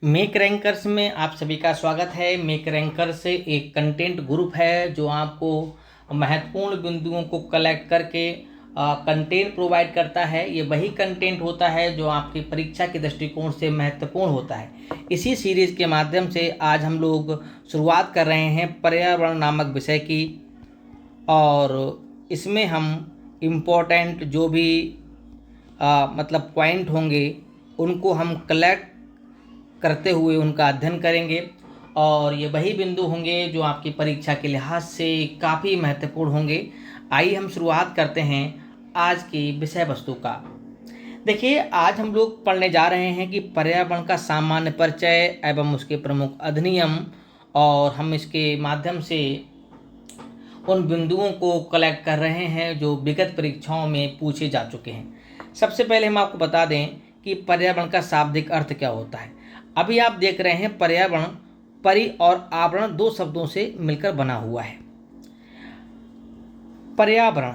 Make rankers में आप सभी का स्वागत है। मेक रैंकर्स एक कंटेंट ग्रुप है जो आपको महत्वपूर्ण बिंदुओं को कलेक्ट करके कंटेंट प्रोवाइड करता है। ये वही कंटेंट होता है जो आपकी परीक्षा के दृष्टिकोण से महत्वपूर्ण होता है। इसी सीरीज़ के माध्यम से आज हम लोग शुरुआत कर रहे हैं पर्यावरण नामक विषय की, और इसमें हम इम्पोर्टेंट जो भी मतलब पॉइंट होंगे उनको हम कलेक्ट करते हुए उनका अध्ययन करेंगे, और ये वही बिंदु होंगे जो आपकी परीक्षा के लिहाज से काफ़ी महत्वपूर्ण होंगे। आइए हम शुरुआत करते हैं आज की विषय वस्तु का। देखिए, आज हम लोग पढ़ने जा रहे हैं कि पर्यावरण का सामान्य परिचय एवं उसके प्रमुख अधिनियम, और हम इसके माध्यम से उन बिंदुओं को कलेक्ट कर रहे हैं जो विगत परीक्षाओं में पूछे जा चुके हैं। सबसे पहले हम आपको बता दें कि पर्यावरण का शाब्दिक अर्थ क्या होता है। अभी आप देख रहे हैं पर्यावरण परि और आवरण दो शब्दों से मिलकर बना हुआ है। पर्यावरण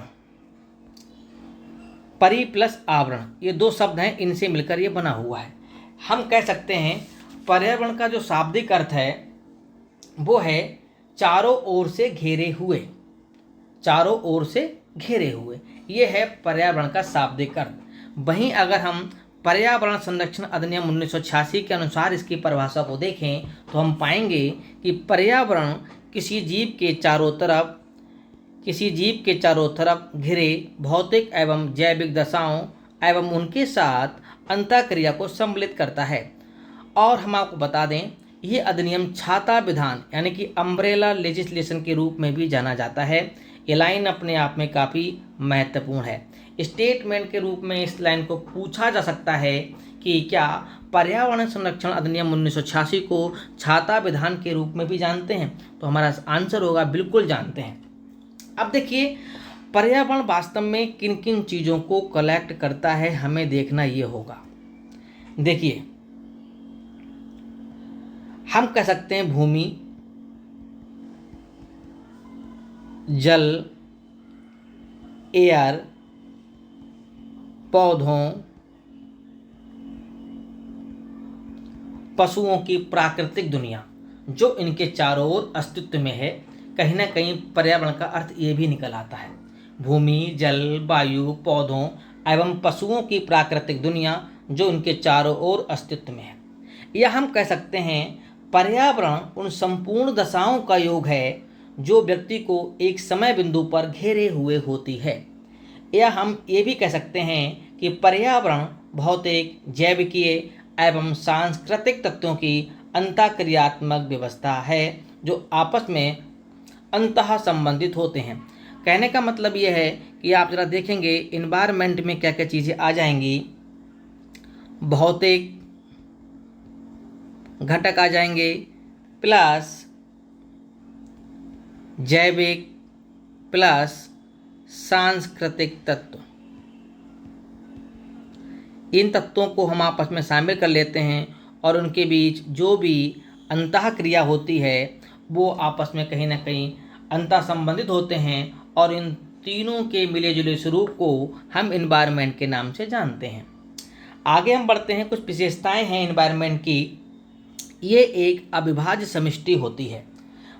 परि प्लस आवरण, ये दो शब्द हैं, इनसे मिलकर ये बना हुआ है। हम कह सकते हैं पर्यावरण का जो शाब्दिक अर्थ है वो है चारों ओर से घेरे हुए। चारों ओर से घेरे हुए, ये है पर्यावरण का शाब्दिक अर्थ। वहीं अगर हम पर्यावरण संरक्षण अधिनियम 1986 के अनुसार इसकी परिभाषा को देखें तो हम पाएंगे कि पर्यावरण किसी जीव के चारों तरफ घिरे भौतिक एवं जैविक दशाओं एवं उनके साथ अंतःक्रिया को सम्मिलित करता है। और हम आपको बता दें, ये अधिनियम छाता विधान यानी कि अम्ब्रेला लेजिस्लेशन के रूप में भी जाना जाता है। ये लाइन अपने आप में काफ़ी महत्वपूर्ण है। स्टेटमेंट के रूप में इस लाइन को पूछा जा सकता है कि क्या पर्यावरण संरक्षण अधिनियम 1986 को छाता विधान के रूप में भी जानते हैं, तो हमारा आंसर होगा बिल्कुल जानते हैं। अब देखिए, पर्यावरण वास्तव में किन किन चीज़ों को कलेक्ट करता है, हमें देखना ये होगा। देखिए, हम कह सकते हैं भूमि, जल, एयर, पौधों, पशुओं की प्राकृतिक दुनिया जो इनके चारों ओर अस्तित्व में है। कहीं ना कहीं पर्यावरण का अर्थ ये भी निकल आता है। भूमि, जल, वायु, पौधों एवं पशुओं की प्राकृतिक दुनिया जो इनके चारों ओर अस्तित्व में है। या हम कह सकते हैं पर्यावरण उन संपूर्ण दशाओं का योग है जो व्यक्ति को एक समय बिंदु पर घेरे हुए होती है। या हम ये भी कह सकते हैं कि पर्यावरण भौतिक, जैविकीय एवं सांस्कृतिक तत्वों की अंतःक्रियात्मक व्यवस्था है जो आपस में अंतः संबंधित होते हैं। कहने का मतलब यह है कि आप जरा देखेंगे इन्वायरमेंट में क्या क्या चीज़ें आ जाएंगी। भौतिक घटक आ जाएंगे प्लस जैविक प्लस सांस्कृतिक तत्व। इन तत्वों को हम आपस में शामिल कर लेते हैं और उनके बीच जो भी अंतःक्रिया होती है वो आपस में कहीं ना कहीं अंतः संबंधित होते हैं, और इन तीनों के मिले जुले स्वरूप को हम इन्वायरमेंट के नाम से जानते हैं। आगे हम बढ़ते हैं। कुछ विशेषताएं हैं इन्वायरमेंट की। ये एक अविभाज्य समष्टि होती है।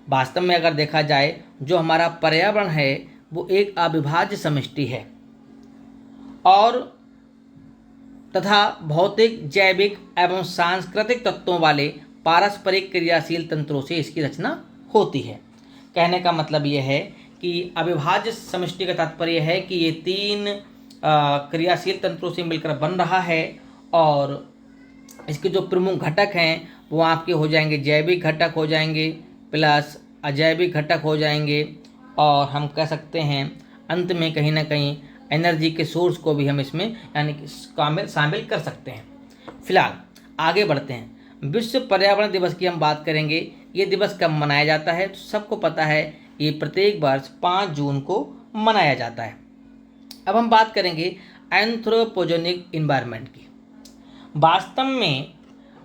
वास्तव में अगर देखा जाए जो हमारा पर्यावरण है वो एक अविभाज्य समष्टि है, और तथा भौतिक, जैविक एवं सांस्कृतिक तत्वों वाले पारस्परिक क्रियाशील तंत्रों से इसकी रचना होती है। कहने का मतलब यह है कि अविभाज्य समष्टि का तात्पर्य है कि ये तीन क्रियाशील तंत्रों से मिलकर बन रहा है, और इसके जो प्रमुख घटक हैं वो आपके हो जाएंगे जैविक घटक हो जाएंगे प्लस अजैविक घटक हो जाएंगे, और हम कह सकते हैं अंत में कहीं ना कहीं एनर्जी के सोर्स को भी हम इसमें यानी कि शामिल कर सकते हैं। फिलहाल आगे बढ़ते हैं। विश्व पर्यावरण दिवस की हम बात करेंगे। ये दिवस कब मनाया जाता है, तो सबको पता है ये प्रत्येक वर्ष 5 जून को मनाया जाता है। अब हम बात करेंगे एंथ्रोपोजेनिक इन्वायरमेंट की। वास्तव में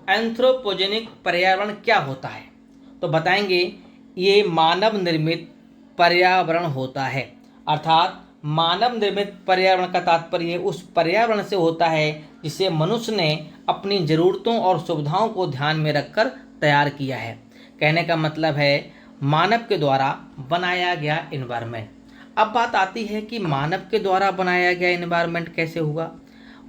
एंथ्रोपोजेनिक पर्यावरण क्या होता है, तो बताएंगे ये मानव निर्मित पर्यावरण होता है। अर्थात मानव निर्मित पर्यावरण का तात्पर्य उस पर्यावरण से होता है जिसे मनुष्य ने अपनी ज़रूरतों और सुविधाओं को ध्यान में रखकर तैयार किया है। कहने का मतलब है मानव के द्वारा बनाया गया एनवायरनमेंट। अब बात आती है कि मानव के द्वारा बनाया गया एनवायरनमेंट कैसे हुआ।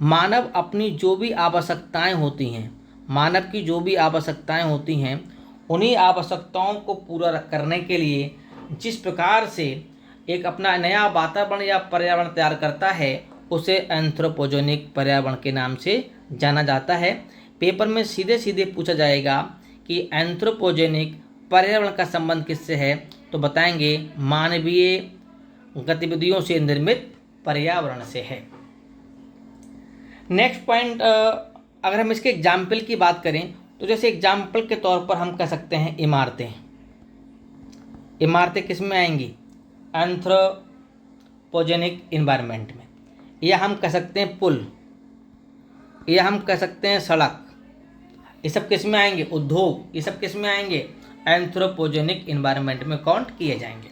मानव अपनी जो भी आवश्यकताएं होती हैं, मानव की जो भी आवश्यकताएं होती हैं, उन्हीं आवश्यकताओं को पूरा करने के लिए जिस प्रकार से एक अपना नया वातावरण या पर्यावरण तैयार करता है, उसे एंथ्रोपोजेनिक पर्यावरण के नाम से जाना जाता है। पेपर में सीधे सीधे पूछा जाएगा कि एंथ्रोपोजेनिक पर्यावरण का संबंध किससे है, तो बताएंगे मानवीय गतिविधियों से निर्मित पर्यावरण से है। नेक्स्ट पॉइंट, अगर हम इसके एग्जाम्पल की बात करें तो जैसे एग्जाम्पल के तौर पर हम कह सकते हैं इमारतें। इमारतें किस में आएंगी? एंथ्रोपोजेनिक इन्वायरमेंट में। या हम कह सकते हैं पुल, या हम कह सकते हैं सड़क, ये सब किस में आएंगे? उद्योग, ये सब किस में आएंगे? एंथ्रोपोजेनिक इन्वायरमेंट में काउंट किए जाएंगे।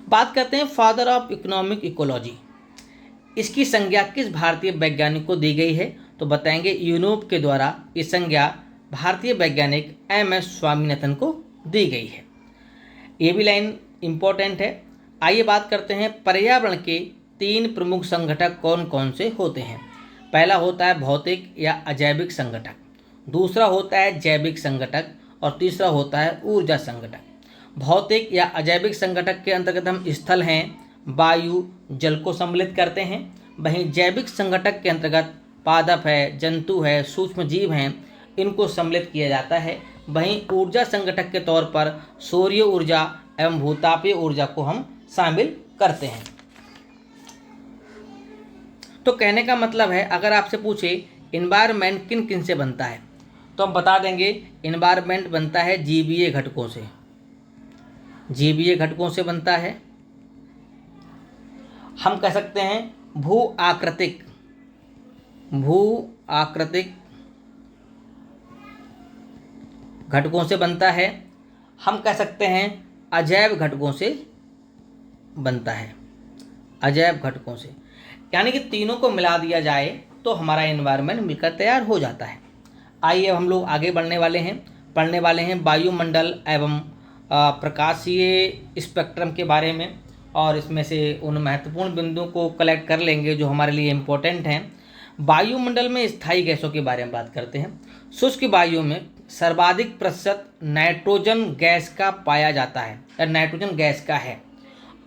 बात करते हैं फादर ऑफ इकोनॉमिक इकोलॉजी। इसकी संज्ञा किस भारतीय वैज्ञानिक को दी गई है, तो बताएंगे यूरोप के द्वारा ये संज्ञा भारतीय वैज्ञानिक MS स्वामीनाथन को दी गई है। ये भी लाइन इम्पोर्टेंट है। आइए बात करते हैं पर्यावरण के 3 प्रमुख संगठक कौन कौन से होते हैं। पहला होता है भौतिक या अजैविक संगठक, दूसरा होता है जैविक संगठक और तीसरा होता है ऊर्जा संगठक। भौतिक या अजैविक संगठक के अंतर्गत हम स्थल हैं, वायु, जल को सम्मिलित करते हैं। वहीं जैविक संगठक के अंतर्गत पादप है, जंतु है, सूक्ष्म जीव हैं, इनको सम्मिलित किया जाता है। वहीं ऊर्जा संगठक के तौर पर सौर्य ऊर्जा एवं भूतापीय ऊर्जा को हम शामिल करते हैं। तो कहने का मतलब है अगर आपसे पूछे इन्वायरमेंट किन किन से बनता है, तो हम बता देंगे इन्वायरमेंट बनता है जीवीय घटकों से। जीवीय घटकों से बनता है। हम कह सकते हैं भू आकृतिक घटकों से बनता है। हम कह सकते हैं अजैव घटकों से बनता है, अजैव घटकों से। यानी कि तीनों को मिला दिया जाए तो हमारा एनवायरनमेंट मिलकर तैयार हो जाता है। आइए अब हम लोग आगे बढ़ने वाले हैं, पढ़ने वाले हैं वायुमंडल एवं प्रकाशीय स्पेक्ट्रम के बारे में, और इसमें से उन महत्वपूर्ण बिंदुओं को कलेक्ट कर लेंगे जो हमारे लिए इम्पोर्टेंट हैं। वायुमंडल में स्थायी गैसों के बारे में बात करते हैं। शुष्क वायु में सर्वाधिक प्रतिशत नाइट्रोजन गैस का पाया जाता है, या नाइट्रोजन गैस का है,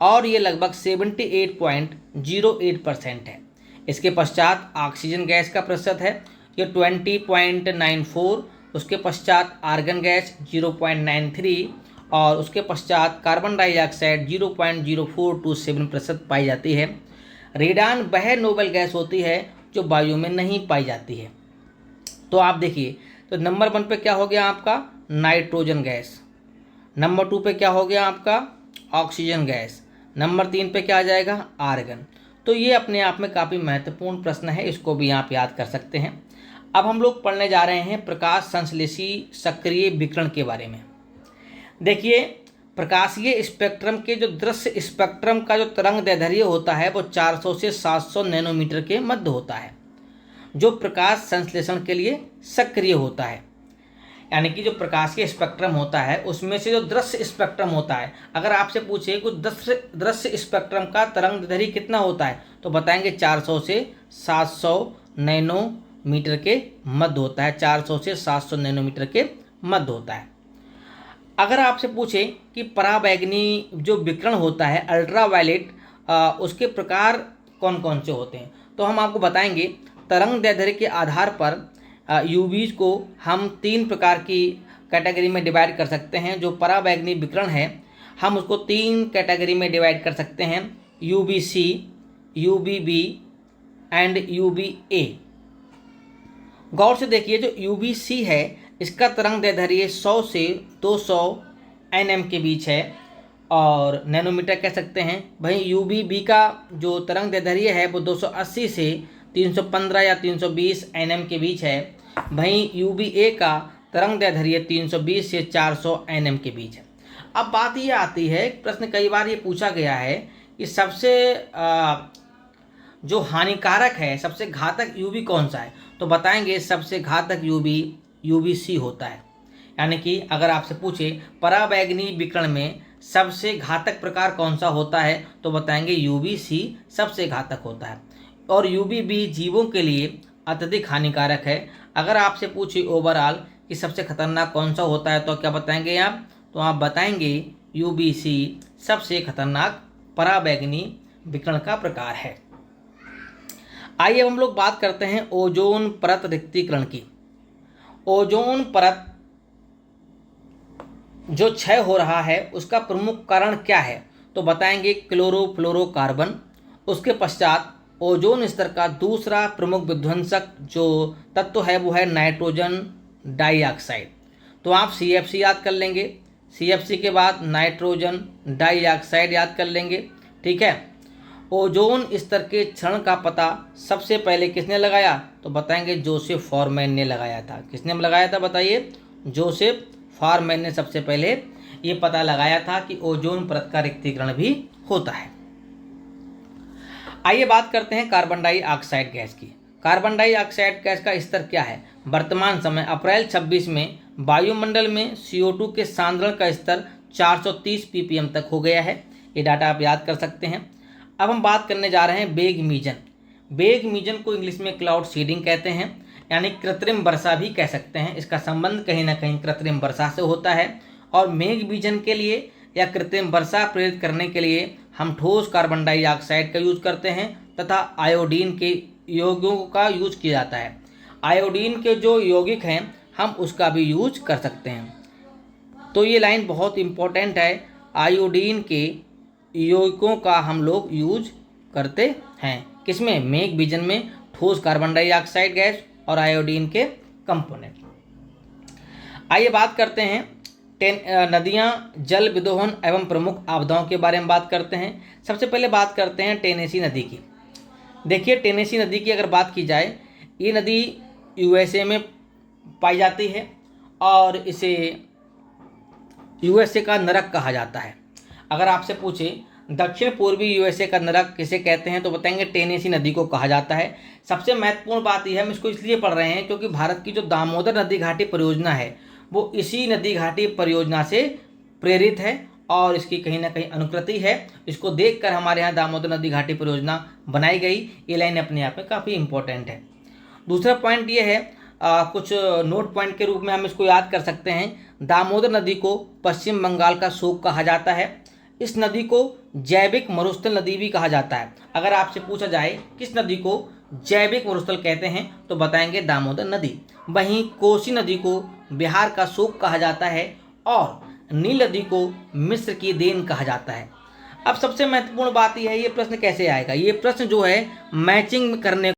और ये लगभग 78.08% है। इसके पश्चात ऑक्सीजन गैस का प्रतिशत है, ये 20.94, उसके पश्चात आर्गन गैस 0.93 और उसके पश्चात कार्बन डाइऑक्साइड 0.0427% पाई जाती है। रेडान वह नोबल गैस होती है जो वायु में नहीं पाई जाती है। तो आप देखिए, तो नंबर 1 पे क्या हो गया आपका? Nitrogen gas. नंबर 2 पे क्या हो गया आपका? Oxygen gas. नंबर 3 पे क्या आ जाएगा? आर्गन। तो ये अपने आप में काफ़ी महत्वपूर्ण प्रश्न है, इसको भी आप याद कर सकते हैं। अब हम लोग पढ़ने जा रहे हैं प्रकाश संश्लेषी सक्रिय विकिरण के बारे में। देखिए, प्रकाशीय स्पेक्ट्रम के जो दृश्य स्पेक्ट्रम का जो तरंग दैर्ध्य होता है वो 400 से 700 नैनोमीटर के मध्य होता है, जो प्रकाश संश्लेषण के लिए सक्रिय होता है। यानी कि जो प्रकाशीय स्पेक्ट्रम होता है उसमें से जो दृश्य स्पेक्ट्रम होता है, अगर आपसे पूछे कुछ दृश्य स्पेक्ट्रम का तरंग दैर्ध्य कितना होता है, तो बताएंगे 400 से 700 नैनोमीटर के मध्य होता है। 400 से 700 नैनोमीटर के मध्य होता है। अगर आपसे पूछे कि पराबैंगनी जो विकिरण होता है अल्ट्रावायलेट, उसके प्रकार कौन कौन से होते हैं, तो हम आपको बताएंगे तरंग दैर्ध्य के आधार पर यूवीज को हम 3 प्रकार की कैटेगरी में डिवाइड कर सकते हैं। जो पराबैंगनी विकिरण है हम उसको 3 कैटेगरी में डिवाइड कर सकते हैं, UVC, UVB एंड UVA। गौर से देखिए, जो UVC है इसका तरंग दैर्ध्य 100 से 200 nm के बीच है और नैनोमीटर कह सकते हैं। वहीं UVB का जो तरंग दैर्ध्य है वो 280 से 315 या 320 nm के बीच है। वहीं UVA का तरंग दैर्ध्य 320 से 400 nm के बीच है। अब बात ये आती है, प्रश्न कई बार ये पूछा गया है कि सबसे जो हानिकारक है, सबसे घातक UV कौन सा है, तो बताएंगे सबसे घातक यूवी यूवीसी होता है। यानी कि अगर आपसे पूछे पराबैंगनी विकिरण में सबसे घातक प्रकार कौन सा होता है तो बताएंगे यूवीसी सबसे घातक होता है। और यूवीबी जीवों के लिए अत्यधिक हानिकारक है। अगर आपसे पूछे ओवरऑल कि सबसे खतरनाक कौन सा होता है तो क्या बताएंगे आप? तो आप बताएंगे यूवीसी सबसे खतरनाक पराबैंगनी विकिरण का प्रकार है। आइए अब हम लोग बात करते हैं ओजोन परत रिक्तीकरण की। ओजोन परत जो क्षय हो रहा है उसका प्रमुख कारण क्या है तो बताएंगे क्लोरोफ्लोरोकार्बन। उसके पश्चात ओजोन स्तर का दूसरा प्रमुख विध्वंसक जो तत्व है वो है नाइट्रोजन डाइऑक्साइड। तो आप CFC याद कर लेंगे, CFC के बाद नाइट्रोजन डाइऑक्साइड याद कर लेंगे। ठीक है। ओजोन स्तर के क्षरण का पता सबसे पहले किसने लगाया तो बताएंगे जोसेफ फॉरमैन ने लगाया था। किसने लगाया था बताइए? जोसेफ फॉरमैन ने सबसे पहले ये पता लगाया था कि ओजोन परत का रिक्तीकरण भी होता है। आइए बात करते हैं कार्बन डाइऑक्साइड गैस की। कार्बन डाइऑक्साइड गैस का स्तर क्या है? वर्तमान समय अप्रैल 26 में वायुमंडल में CO2 के सांद्रण का स्तर 430 ppm तक हो गया है। ये डाटा आप याद कर सकते हैं। अब हम बात करने जा रहे हैं वेग मीजन। वेग मीजन को इंग्लिश में क्लाउड सीडिंग कहते हैं, यानी कृत्रिम वर्षा भी कह सकते हैं। इसका संबंध कहीं ना कहीं कृत्रिम वर्षा से होता है। और मेघ बीजन के लिए या कृत्रिम वर्षा प्रेरित करने के लिए हम ठोस कार्बन डाइऑक्साइड का यूज करते हैं तथा आयोडीन के यौगिकों का यूज किया जाता है। आयोडीन के जो यौगिक हैं हम उसका भी यूज कर सकते हैं। तो ये लाइन बहुत इंपॉर्टेंट है। आयोडीन के यौगिकों का हम लोग यूज करते हैं किसमें? मेघ बीजन में, ठोस कार्बन डाइऑक्साइड गैस और आयोडीन के कंपोनेंट। आइए बात करते हैं नदियां, जल विदोहन एवं प्रमुख आपदाओं के बारे में बात करते हैं। सबसे पहले बात करते हैं टेनेसी नदी की। देखिए टेनेसी नदी की अगर बात की जाए, ये नदी USA में पाई जाती है और इसे USA का नरक कहा जाता है। अगर आपसे पूछे दक्षिण पूर्वी USA का नरक किसे कहते हैं तो बताएंगे टेनेसी नदी को कहा जाता है। सबसे महत्वपूर्ण बात यह है, हम इसको इसलिए पढ़ रहे हैं क्योंकि भारत की जो दामोदर नदी घाटी परियोजना है वो इसी नदी घाटी परियोजना से प्रेरित है और इसकी कहीं ना कहीं अनुकृति है। इसको देखकर हमारे यहाँ दामोदर नदी घाटी परियोजना बनाई गई। ये लाइन अपने आप में काफ़ी इंपॉर्टेंट है। दूसरा पॉइंट ये है, कुछ नोट पॉइंट के रूप में हम इसको याद कर सकते हैं। दामोदर नदी को पश्चिम बंगाल का शोक कहा जाता है। इस नदी को जैविक मरुस्थल नदी भी कहा जाता है। अगर आपसे पूछा जाए किस नदी को जैविक मरुस्थल कहते हैं तो बताएंगे दामोदर नदी। वहीं कोसी नदी को बिहार का शोक कहा जाता है और नील नदी को मिस्र की देन कहा जाता है। अब सबसे महत्वपूर्ण बात यह है, ये प्रश्न कैसे आएगा? ये प्रश्न जो है मैचिंग करने